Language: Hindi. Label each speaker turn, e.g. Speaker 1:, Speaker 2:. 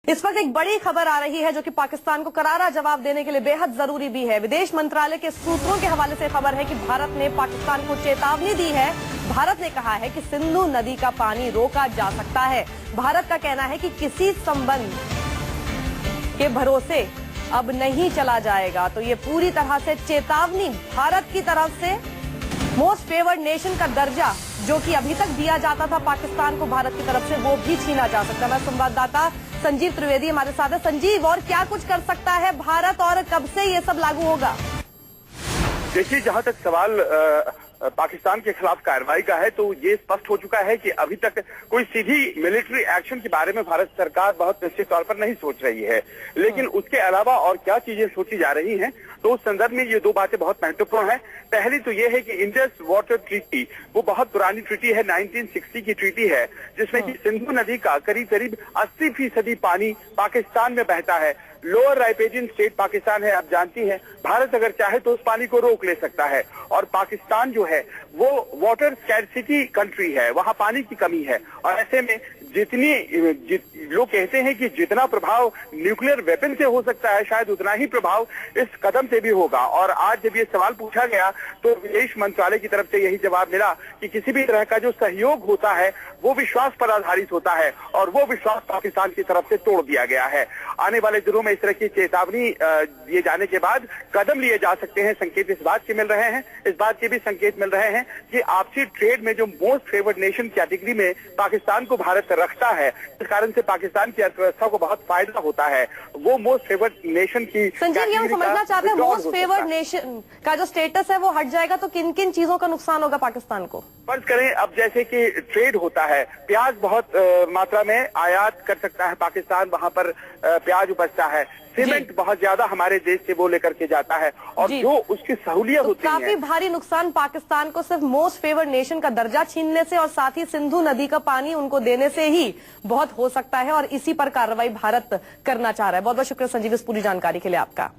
Speaker 1: इस वक्त एक बड़ी खबर आ रही है जो कि पाकिस्तान को करारा जवाब देने के लिए बेहद जरूरी भी है। विदेश मंत्रालय के सूत्रों के हवाले से खबर है कि भारत ने पाकिस्तान को चेतावनी दी है। भारत ने कहा है कि सिंधु नदी का पानी रोका जा सकता है। भारत का कहना है कि किसी संबंध के भरोसे अब नहीं चला जाएगा। तो ये पूरी तरह से चेतावनी भारत की तरफ से मोस्ट फेवर्ड नेशन का दर्जा जो कि अभी तक दिया जाता था पाकिस्तान को भारत की तरफ से, वो भी छीना जा सकता है। संवाददाता संजीव त्रिवेदी हमारे साथ है। संजीव, और क्या कुछ कर सकता है भारत और कब से ये सब लागू होगा?
Speaker 2: देखिए, जहां तक सवाल पाकिस्तान के खिलाफ कार्रवाई का है, तो ये स्पष्ट हो चुका है कि अभी तक कोई सीधी मिलिट्री एक्शन के बारे में भारत सरकार बहुत निश्चित तौर पर नहीं सोच रही है। लेकिन उसके अलावा और क्या चीजें सोची जा रही हैं, तो उस संदर्भ में ये दो बातें बहुत महत्वपूर्ण है। पहली तो ये है कि इंडस वाटर ट्रीटी, वो बहुत पुरानी ट्रीटी है, 1960 की ट्रीटी है, जिसमें कि सिंधु नदी का करीब करीब 80% पानी पाकिस्तान में बहता है। लोअर रायपेजिन स्टेट पाकिस्तान है, आप जानती हैं। भारत अगर चाहे तो उस पानी को रोक ले सकता है। और पाकिस्तान जो है वो वाटर स्कैर्सिटी कंट्री है, वहां पानी की कमी है। और ऐसे में लोग कहते हैं कि जितना प्रभाव न्यूक्लियर वेपन से हो सकता है, शायद उतना ही प्रभाव इस कदम से भी होगा। और आज जब ये सवाल पूछा गया तो विदेश मंत्रालय की तरफ से यही जवाब मिला कि किसी भी तरह का जो सहयोग होता है वो विश्वास पर आधारित होता है, और वो विश्वास पाकिस्तान की तरफ से तोड़ दिया गया है। आने वाले दिनों में इस तरह की चेतावनी दिए जाने के बाद कदम लिए जा सकते हैं। संकेत इस बात के मिल रहे हैं, इस बात के भी संकेत मिल रहे हैं कि आपसी ट्रेड में जो मोस्ट फेवर्ड नेशन कैटेगरी में पाकिस्तान को भारत रखता है, इस कारण से पाकिस्तान की अर्थव्यवस्था को बहुत फायदा होता है। वो मोस्ट फेवर्ड नेशन की
Speaker 1: संजीव, ये हम समझना चाहते हैं, मोस्ट फेवर्ड नेशन का जो स्टेटस है वो हट जाएगा तो किन किन चीजों का नुकसान होगा पाकिस्तान को?
Speaker 2: फर्ज करें, अब जैसे कि ट्रेड होता है, प्याज बहुत मात्रा में आयात कर सकता है पाकिस्तान, वहां पर प्याज उपजता है। सीमेंट बहुत ज्यादा हमारे देश से वो लेकर के जाता है, और जो उसकी सहूलियत
Speaker 1: तो
Speaker 2: होती है,
Speaker 1: काफी भारी नुकसान पाकिस्तान को सिर्फ मोस्ट फेवर्ड नेशन का दर्जा छीनने से और साथ ही सिंधु नदी का पानी उनको देने से ही बहुत हो सकता है। और इसी पर कार्रवाई भारत करना चाह रहा है। बहुत बहुत शुक्रिया संजीव इस पूरी जानकारी के लिए आपका।